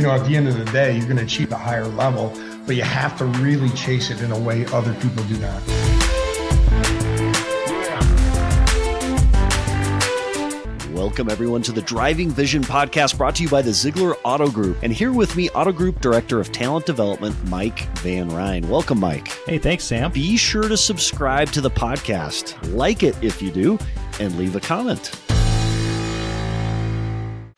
At the end of the day, you're going to achieve a higher level, but you have to really chase it in a way other people do not. Welcome, everyone, to the Driving Vision podcast brought to you by the Zeigler Auto Group. And here with me, Auto Group Director of Talent Development, Mike Van Ryn. Welcome, Mike. Hey, thanks, Sam. Be sure to subscribe to the podcast, like it if you do, and leave a comment.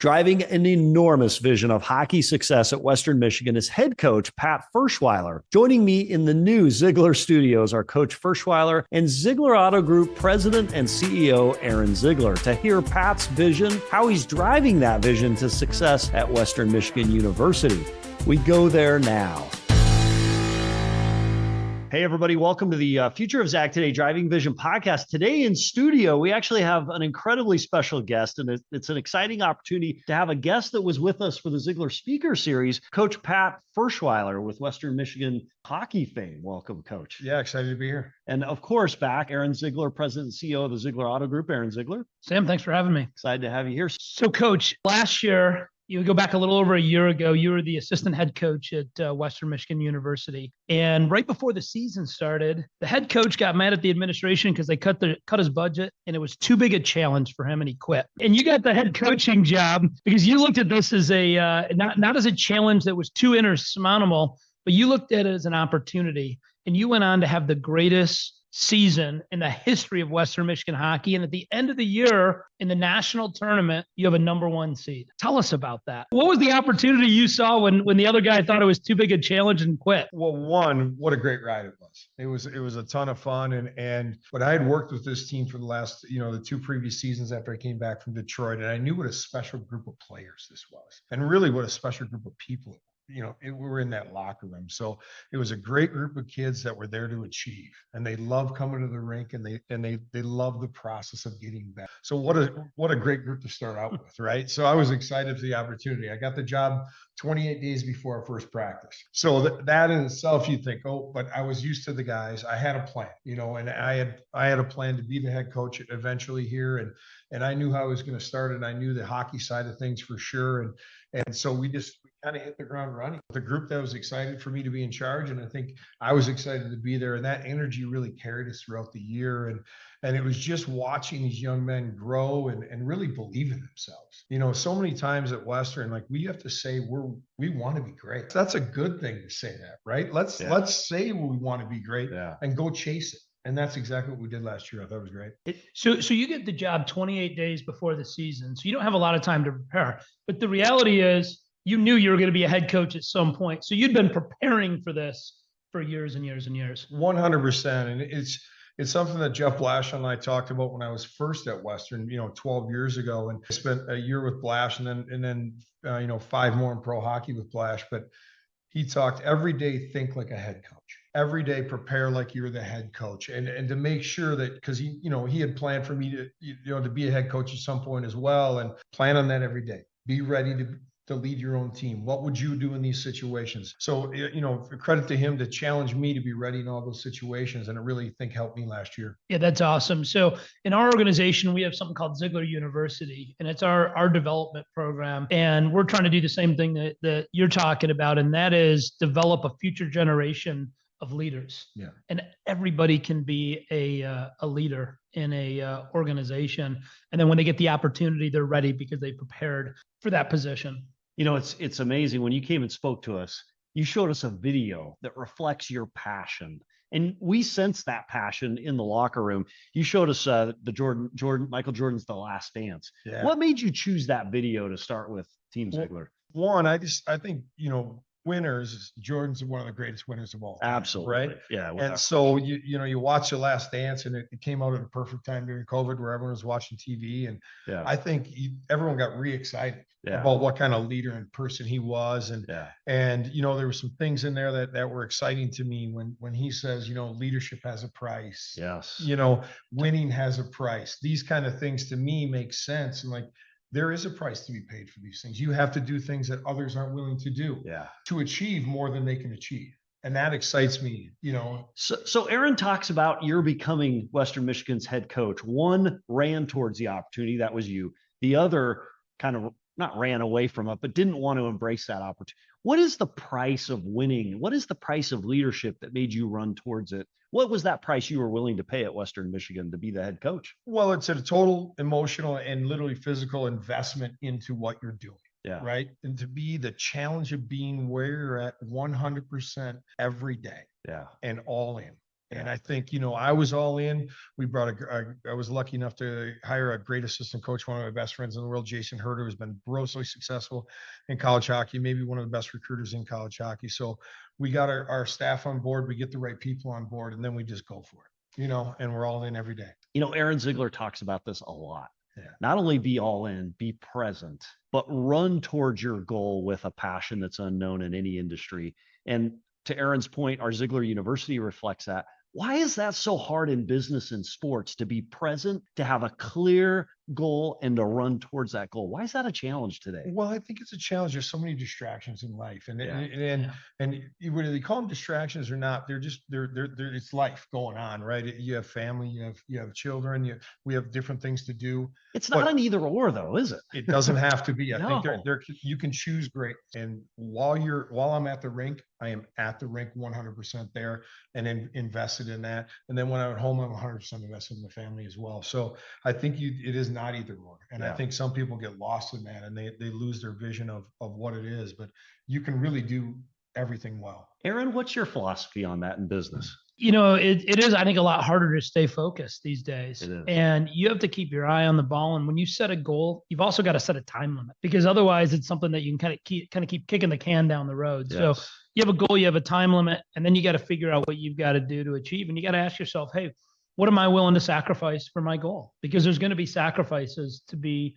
Driving an enormous vision of hockey success at Western Michigan is head coach Pat Ferschweiler. Joining me in the new Zeigler studios are Coach Ferschweiler and Zeigler Auto Group President and CEO Aaron Zeigler to hear Pat's vision, how he's driving that vision to success at Western Michigan University. We go there now. Hey, everybody. Welcome to the Future of Zach Today Driving Vision podcast. Today in studio, we actually have an incredibly special guest, and it's an exciting opportunity to have a guest that was with us for the Zeigler Speaker Series, Coach Pat Ferschweiler with Western Michigan hockey fame. Welcome, Coach. Yeah, excited to be here. And of course, back, Aaron Zeigler, President and CEO of the Zeigler Auto Group. Aaron Zeigler. Sam, thanks for having me. Excited to have you here. So, Coach, last year, you go back a little over a year ago, you were the assistant head coach at Western Michigan University. And right before the season started, the head coach got mad at the administration because they cut his budget, and it was too big a challenge for him, and he quit. And you got the head coaching job because you looked at this as a not as a challenge that was too insurmountable, but you looked at it as an opportunity. And you went on to have the greatest season in the history of Western Michigan hockey. And at the end of the year in the national tournament, you have a #1 seed. Tell us about that. What was the opportunity you saw when the other guy thought it was too big a challenge and quit? Well, one, what a great ride it was. It was a ton of fun. But I had worked with this team for the last, the 2 previous seasons after I came back from Detroit. And I knew what a special group of players this was, and really what a special group of people we were in that locker room. So it was a great group of kids that were there to achieve, and they love coming to the rink, and they love the process of getting better. So what a great group to start out with, right? So I was excited for the opportunity. I got the job 28 days before our first practice. So that in itself, you think, oh, but I was used to the guys. I had a plan, and I had a plan to be the head coach eventually here, and I knew how I was going to start, and I knew the hockey side of things for sure. And so we kind of hit the ground running. The group that was excited for me to be in charge, and I think I was excited to be there. And that energy really carried us throughout the year. And it was just watching these young men grow and really believe in themselves. So many times at Western, we have to say we want to be great. That's a good thing to say that, right? Let's say we want to be great and go chase it. And that's exactly what we did last year. I thought it was great. So you get the job 28 days before the season. So you don't have a lot of time to prepare. But the reality is you knew you were going to be a head coach at some point. So you'd been preparing for this for years and years and years. 100%. And it's something that Jeff Blash and I talked about when I was first at Western, 12 years ago. And I spent a year with Blash and then 5 more in pro hockey with Blash. But he talked every day, think like a head coach. Every day, prepare like you're the head coach, and to make sure that, because he had planned for me to be a head coach at some point as well, and plan on that every day. Be ready to lead your own team. What would you do in these situations? So, credit to him to challenge me to be ready in all those situations, and it really helped me last year. Yeah, that's awesome. So in our organization, we have something called Zeigler University, and it's our development program. And we're trying to do the same thing that you're talking about, and that is develop a future generation of leaders. Yeah. And everybody can be a leader in a organization. And then when they get the opportunity, they're ready because they prepared for that position. It's amazing. When you came and spoke to us, you showed us a video that reflects your passion. And we sense that passion in the locker room. You showed us Michael Jordan's The Last Dance. Yeah. What made you choose that video to start with Team Zeigler? One, I think, winners, Jordan's one of the greatest winners of all time. Absolutely. Right. Yeah. And so you watch The Last Dance, and it came out at a perfect time during COVID where everyone was watching TV. And I think everyone got re-excited about what kind of leader and person he was. And there were some things in there that were exciting to me when he says, leadership has a price. Yes. Winning has a price. These kind of things to me make sense. And there is a price to be paid for these things. You have to do things that others aren't willing to do to achieve more than they can achieve. And that excites me, So Aaron talks about you're becoming Western Michigan's head coach. One ran towards the opportunity. That was you. The other kind of not ran away from it, but didn't want to embrace that opportunity. What is the price of winning? What is the price of leadership that made you run towards it? What was that price you were willing to pay at Western Michigan to be the head coach? Well, it's a total emotional and literally physical investment into what you're doing. Yeah. Right. And to be the challenge of being where you're at 100% every day. Yeah. And all in. And I think, I was all in. We brought I was lucky enough to hire a great assistant coach, one of my best friends in the world, Jason Herder, who's been grossly successful in college hockey, maybe one of the best recruiters in college hockey. So we got our staff on board, we get the right people on board, and then we just go for it, and we're all in every day. Aaron Zeigler talks about this a lot. Yeah. Not only be all in, be present, but run towards your goal with a passion that's unknown in any industry. And to Aaron's point, our Zeigler University reflects that. Why is that so hard in business and sports to be present, to have a clear goal and to run towards that goal? Why is that a challenge today? Well, I think it's a challenge. There's so many distractions in life, and whether they call them distractions or not, they're it's life going on, right? You have family, you have children, we have different things to do. It's not an either or though, is it? It doesn't have to be. I No. think you can choose great. And while I'm at the rink, I am at the rink 100% there and invested in that. And then when I'm at home, I'm 100% invested in the family as well. So I think it is not either or. And I think some people get lost in that and they lose their vision of what it is, but you can really do everything well. Aaron, what's your philosophy on that in business? It is, I think, a lot harder to stay focused these days. It is. And you have to keep your eye on the ball. And when you set a goal, you've also got to set a time limit, because otherwise it's something that you can kind of keep kicking the can down the road. Yes. So you have a goal, you have a time limit, and then you got to figure out what you've got to do to achieve. And you got to ask yourself, hey, what am I willing to sacrifice for my goal? Because there's going to be sacrifices to be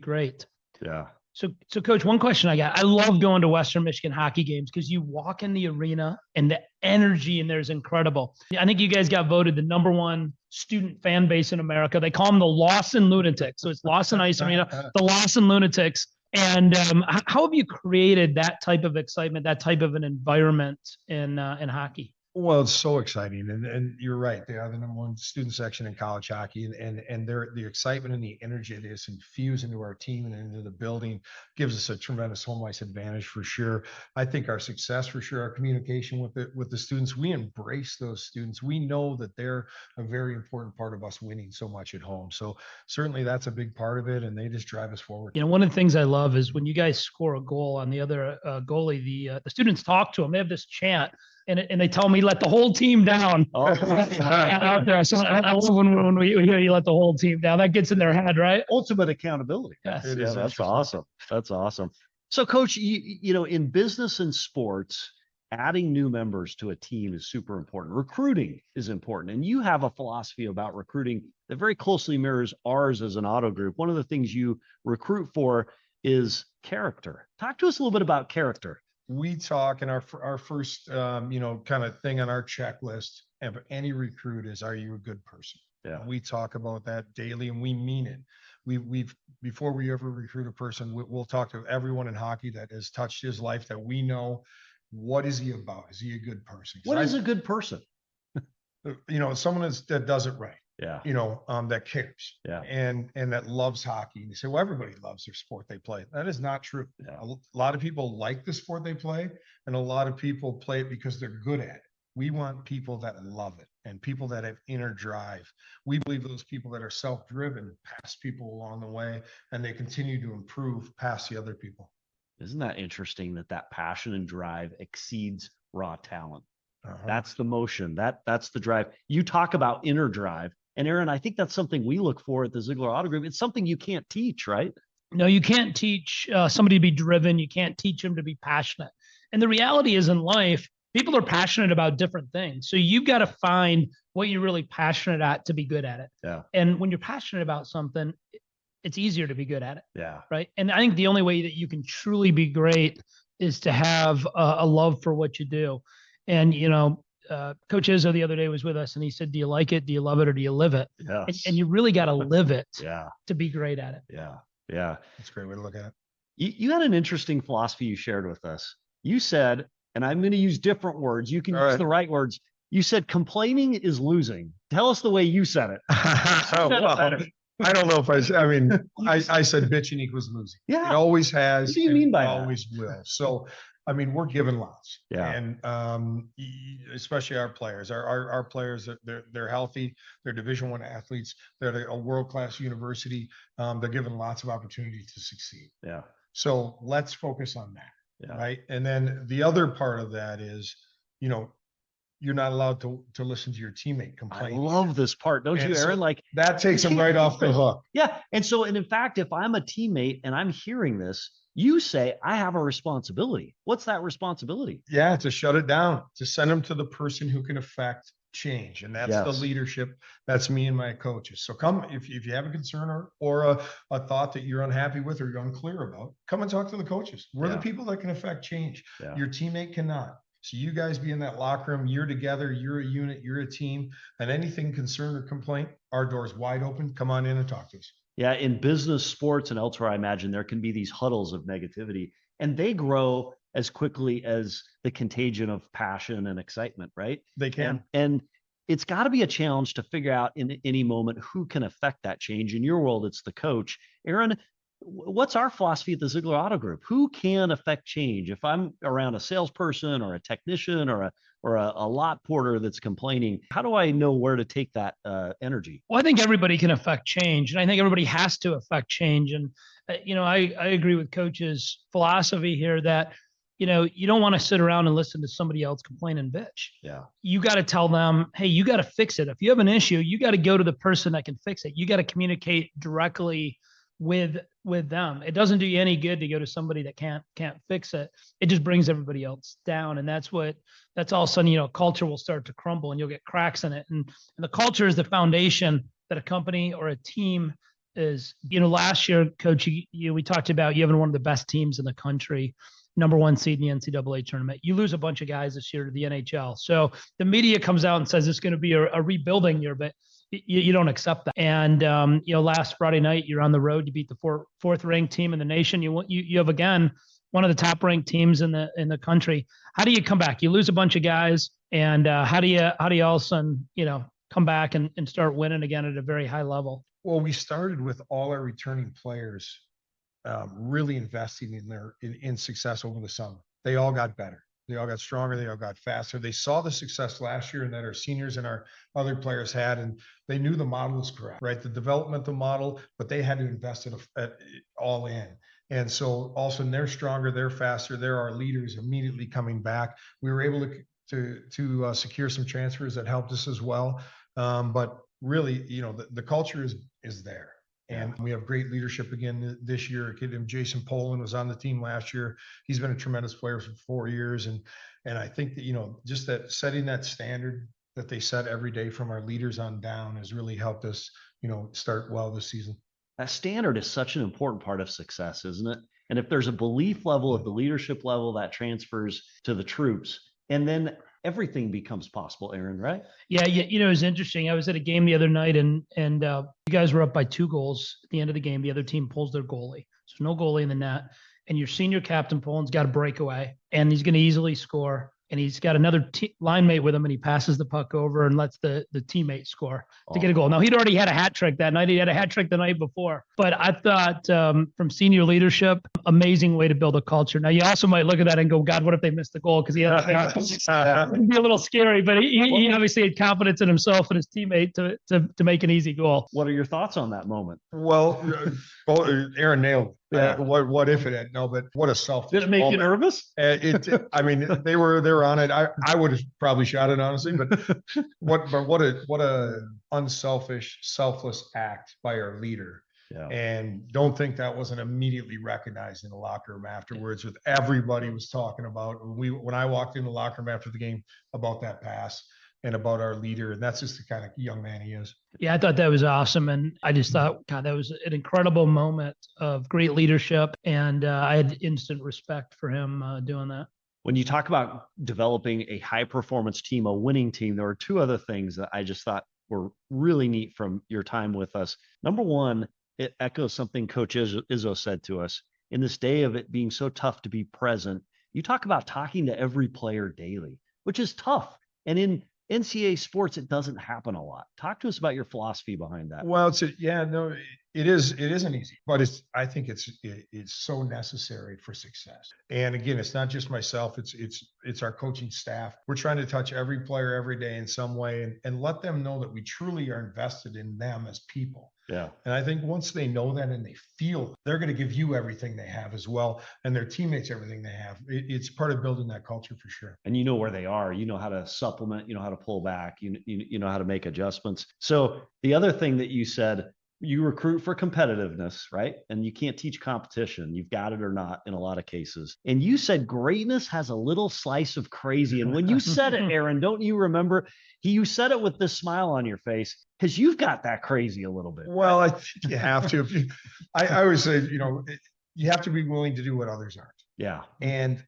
great. Yeah. So Coach, one question I got. I love going to Western Michigan hockey games because you walk in the arena and the energy in there is incredible. I think you guys got voted the #1 student fan base in America. They call them the Lawson Lunatics. So it's Lawson Ice Arena, the Lawson Lunatics. And how have you created that type of excitement, that type of an environment in hockey? Well, it's so exciting, and you're right. They are the #1 student section in college hockey, and the excitement and the energy that is infused into our team and into the building gives us a tremendous home ice advantage for sure. I think our success for sure, our communication with the students, we embrace those students. We know that they're a very important part of us winning so much at home. So certainly that's a big part of it, and they just drive us forward. One of the things I love is when you guys score a goal on the other goalie, the students talk to them. They have this chant. And they tell me let the whole team down out there. So I love when we hear you let the whole team down. That gets in their head, right? Ultimate accountability. Yes. Yeah, that's awesome. That's awesome. So, Coach, in business and sports, adding new members to a team is super important. Recruiting is important, and you have a philosophy about recruiting that very closely mirrors ours as an auto group. One of the things you recruit for is character. Talk to us a little bit about character. We talk in our first, kind of thing on our checklist of any recruit is, are you a good person? Yeah. We talk about that daily and we mean it. We've before we ever recruit a person, we'll talk to everyone in hockey that has touched his life that we know, what is he about? Is he a good person? What is a good person? Someone that does it right. Yeah. That cares. Yeah. And that loves hockey. And you say, well, everybody loves their sport they play. That is not true. Yeah. A lot of people like the sport they play, and a lot of people play it because they're good at it. We want people that love it and people that have inner drive. We believe those people that are self-driven pass people along the way, and they continue to improve past the other people. Isn't that interesting that passion and drive exceeds raw talent? Uh-huh. That's the motion. That's the drive. You talk about inner drive. And Aaron, I think that's something we look for at the Zeigler Auto Group. It's something you can't teach, right? No, you can't teach somebody to be driven. You can't teach them to be passionate. And the reality is in life, people are passionate about different things. So you've got to find what you're really passionate at to be good at it. Yeah. And when you're passionate about something, it's easier to be good at it. Yeah. Right. And I think the only way that you can truly be great is to have a love for what you do. And, Coach Izzo the other day was with us and he said, do you like it? Do you love it? Or do you live it? Yes. And you really got to live it yeah. to be great at it. Yeah. Yeah. That's a great way to look at it. You had an interesting philosophy you shared with us. You said, and I'm going to use different words. You can All use right. the right words. You said complaining is losing. Tell us the way you said it. I don't know if I said bitching equals losing. Yeah. It always has. What do you and mean by it that? always will. So, I mean, we're given lots. Yeah. And especially our players. Our players, they're healthy. They're Division I athletes. They're at a world-class university. They're given lots of opportunity to succeed. Yeah. So let's focus on that. Yeah. Right. And then the other part of that is, you're not allowed to listen to your teammate complain. I love this part, don't you, Aaron? Like that takes them right off the hook. Yeah. And in fact, if I'm a teammate and I'm hearing this, you say I have a responsibility. What's that responsibility? Yeah, to shut it down, to send them to the person who can affect change. And that's the leadership. That's me and my coaches. So come, if you have a concern or a thought that you're unhappy with or you're unclear about, come and talk to the coaches. We're the people that can affect change. Your teammate cannot. So you guys be in that locker room, you're together, you're a unit, you're a team, and anything concern or complaint, our door's wide open. Come on in and talk to us. Yeah, in business, sports, and elsewhere, I imagine there can be these huddles of negativity, and they grow as quickly as the contagion of passion and excitement, right? They can. And it's got to be a challenge to figure out in any moment who can affect that change. In your world, it's the coach. Aaron, what's our philosophy at the Zeigler Auto Group? Who can affect change? If I'm around a salesperson or a technician or a lot porter that's complaining, how do I know where to take that energy? Well, I think everybody can affect change, and I think everybody has to affect change. And I agree with Coach's philosophy here that you don't want to sit around and listen to somebody else complain and bitch. Yeah, you got to tell them, hey, you got to fix it. If you have an issue, you got to go to the person that can fix it. You got to communicate directly with them. It doesn't do you any good to go to somebody that can't fix it. It just brings everybody else down. And that's all of a sudden, culture will start to crumble and you'll get cracks in it. And the culture is the foundation that a company or a team is. Last year, Coach, we talked about you having one of the best teams in the country, #1 seed in the NCAA tournament. You lose a bunch of guys this year to the NHL. So the media comes out and says it's going to be a rebuilding year, but you don't accept that. And, last Friday night, you're on the road. You beat the fourth ranked team in the nation. You have, again, one of the top ranked teams in the country. How do you come back? You lose a bunch of guys. And how do you all of a sudden, come back and start winning again at a very high level? Well, we started with all our returning players really investing in success over the summer. They all got better. They all got stronger. They all got faster. They saw the success last year and that our seniors and our other players had, and they knew the model was correct, right? The developmental model, but they had to invest it all in. And so also they're stronger, they're faster. They're our leaders immediately coming back. We were able to secure some transfers that helped us as well. But really, the culture is there. And we have great leadership again this year. A kid named Jason Poland was on the team last year. He's been a tremendous player for 4 years. And I think that, just that setting that standard that they set every day from our leaders on down has really helped us, start well this season. That standard is such an important part of success, isn't it? And if there's a belief level at the leadership level, that transfers to the troops. And then everything becomes possible, Aaron, right? Yeah. It was interesting. I was at a game the other night and you guys were up by 2 goals at the end of the game. The other team pulls their goalie. So no goalie in the net. And your senior captain, Poland's got a breakaway and he's going to easily score. And he's got another line mate with him and he passes the puck over and lets the teammate score to get a goal. Now, he'd already had a hat trick that night. He had a hat trick the night before. But I thought from senior leadership, amazing way to build a culture. Now, you also might look at that and go, God, what if they missed the goal? Because he had it'd be a little scary. But he obviously had confidence in himself and his teammate to make an easy goal. What are your thoughts on that moment? Well, Aaron nailed it. Yeah. What if it had but what a selfish. Did it make you nervous? I mean, they were on it. I would have probably shot it honestly, but what a unselfish, selfless act by our leader. Yeah. And don't think that wasn't immediately recognized in the locker room afterwards. With everybody was talking about when I walked in the locker room after the game about that pass and about our leader. And that's just the kind of young man he is. Yeah, I thought that was awesome. And I just thought, God, that was an incredible moment of great leadership. And I had instant respect for him doing that. When you talk about developing a high performance team, a winning team, there were 2 other things that I just thought were really neat from your time with us. Number one, it echoes something Coach Izzo said to us. In this day of it being so tough to be present, you talk about talking to every player daily, which is tough. And in NCAA sports, it doesn't happen a lot. Talk to us about your philosophy behind that. Well, yeah, no, it isn't easy, but I think it's so necessary for success. And again, it's not just myself, it's our coaching staff. We're trying to touch every player every day in some way and let them know that we truly are invested in them as people. Yeah. And I think once they know that and they feel, they're going to give you everything they have as well, and their teammates everything they have. It's part of building that culture for sure. And you know where they are. You know how to supplement. You know how to pull back. You know how to make adjustments. So the other thing that you said, you recruit for competitiveness, right? And you can't teach competition. You've got it or not in a lot of cases. And you said greatness has a little slice of crazy. And when you said it, Aaron, don't you remember? You said it with this smile on your face because you've got that crazy a little bit. Well, I think you have to. I always say, you have to be willing to do what others aren't. Yeah. And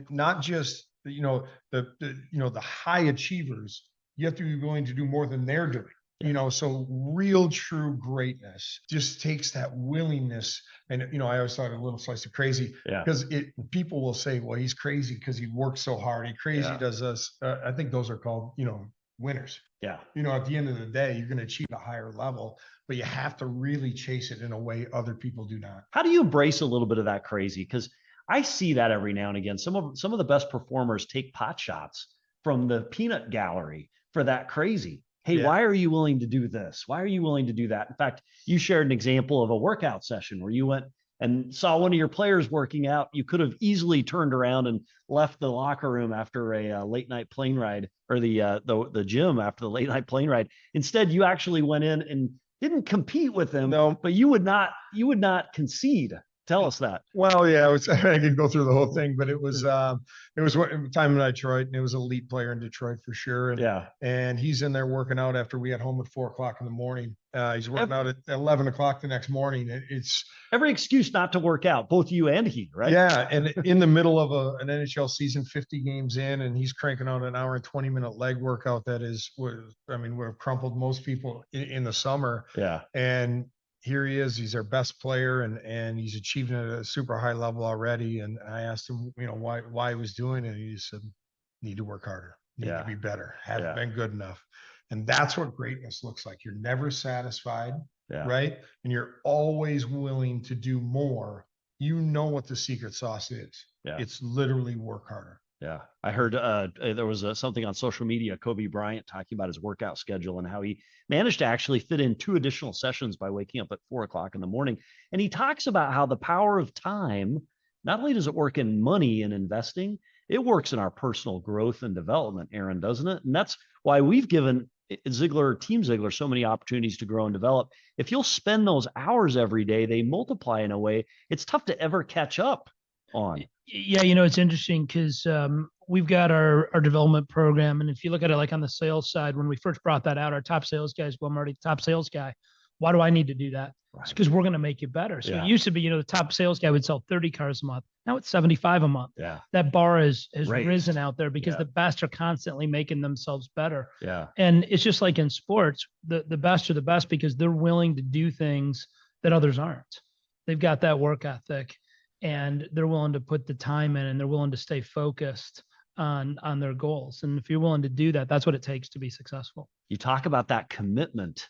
not just, the high achievers. You have to be willing to do more than they're doing. So real true greatness just takes that willingness. And, I always thought a little slice of crazy because people will say, well, he's crazy because he works so hard. He crazy does us. I think those are called, winners. Yeah. At the end of the day, you're going to achieve a higher level, but you have to really chase it in a way other people do not. How do you embrace a little bit of that crazy? Because I see that every now and again. Some of the best performers take pot shots from the peanut gallery for that crazy. Hey, why are you willing to do this? Why are you willing to do that? In fact, you shared an example of a workout session where you went and saw one of your players working out. You could have easily turned around and left the locker room after a late night plane ride, or the gym after the late night plane ride. Instead, you actually went in and didn't compete with them. No, but you would not concede. Tell us that. Well, yeah, I could go through the whole thing, but it was one time in Detroit, and it was an elite player in Detroit for sure. And he's in there working out after we got home at 4:00 in the morning. He's working out at 11 o'clock the next morning. It's every excuse not to work out, both you and he, right? Yeah. And in the middle of an NHL season, 50 games in, and he's cranking out an hour and 20-minute leg workout. That would have crumpled most people in the summer. Yeah. And here he is. He's our best player, and he's achieving at a super high level already. And I asked him, why he was doing it. And he said, need to work harder, need to be better, haven't been good enough. And that's what greatness looks like. You're never satisfied, right? And you're always willing to do more. You know what the secret sauce is. Yeah. It's literally work harder. Yeah. I heard there was something on social media, Kobe Bryant talking about his workout schedule and how he managed to actually fit in 2 additional sessions by waking up at 4:00 in the morning. And he talks about how the power of time, not only does it work in money and investing, it works in our personal growth and development, Aaron, doesn't it? And that's why we've given Team Zeigler, so many opportunities to grow and develop. If you'll spend those hours every day, they multiply in a way it's tough to ever catch up on. Yeah, it's interesting because we've got our development program. And if you look at it like on the sales side, when we first brought that out, our top sales guys, well, I'm already the top sales guy. Why do I need to do that? It's because we're going to make you better. So it used to be, the top sales guy would sell 30 cars a month. Now it's 75 a month. Yeah. That bar has risen out there because the best are constantly making themselves better. Yeah. And it's just like in sports, the best are the best because they're willing to do things that others aren't. They've got that work ethic and they're willing to put the time in and they're willing to stay focused on their goals. And if you're willing to do that, that's what it takes to be successful. You talk about that commitment.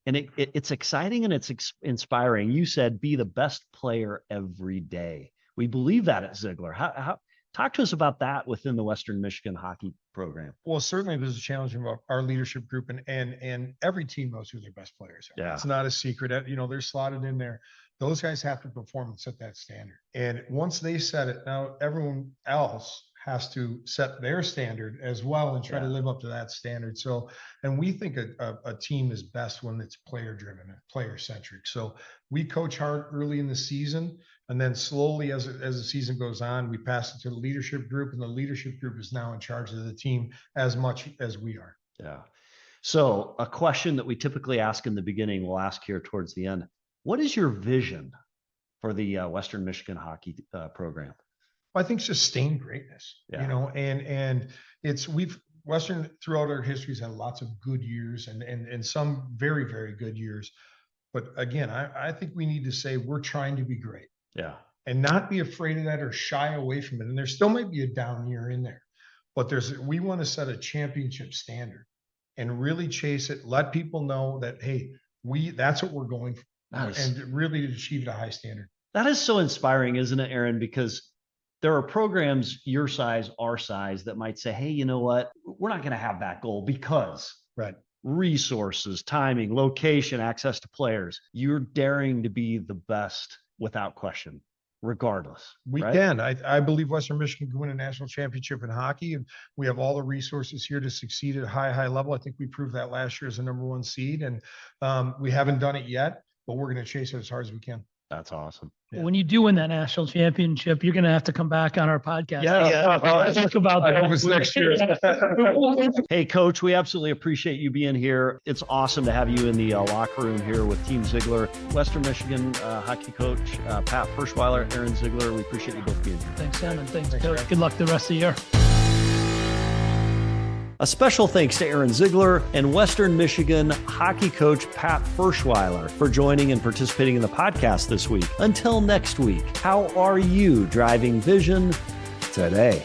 And it's exciting and it's inspiring. You said, be the best player every day. We believe that at Zeigler. How talk to us about that within the Western Michigan hockey program. Well, certainly there's a challenge of our leadership group, and every team knows who their best players are. Yeah. It's not a secret. They're slotted in there. Those guys have to perform and set that standard. And once they set it, now everyone else has to set their standard as well and try to live up to that standard. So, and we think a team is best when it's player driven and player centric. So we coach hard early in the season, and then slowly as the season goes on, we pass it to the leadership group, and the leadership group is now in charge of the team as much as we are. Yeah. So a question that we typically ask in the beginning, we'll ask here towards the end. What is your vision for the Western Michigan hockey program? I think sustained greatness, and Western throughout our history has had lots of good years and some very, very good years. But again, I think we need to say we're trying to be great. Yeah. And not be afraid of that or shy away from it. And there still might be a down year in there, but we want to set a championship standard and really chase it. Let people know that, hey, that's what we're going for, and really achieve a high standard. That is so inspiring, isn't it, Aaron? Because there are programs your size, our size, that might say, hey, you know what? We're not going to have that goal because resources, timing, location, access to players. You're daring to be the best without question, regardless. We can. I believe Western Michigan can win a national championship in hockey, and we have all the resources here to succeed at a high level. I think we proved that last year as a #1 seed, and we haven't done it yet, but we're going to chase it as hard as we can. That's awesome. Yeah. When you do win that national championship, you're going to have to come back on our podcast. Talk about that. I hope it's next year. Hey, Coach, we absolutely appreciate you being here. It's awesome to have you in the locker room here with Team Zeigler. Western Michigan hockey coach Pat Ferschweiler, Aaron Zeigler. We appreciate you both being here. Thanks, Sam, and thanks Coach. Aaron. Good luck the rest of the year. A special thanks to Aaron Zeigler and Western Michigan hockey coach Pat Ferschweiler for joining and participating in the podcast this week. Until next week, how are you driving vision today?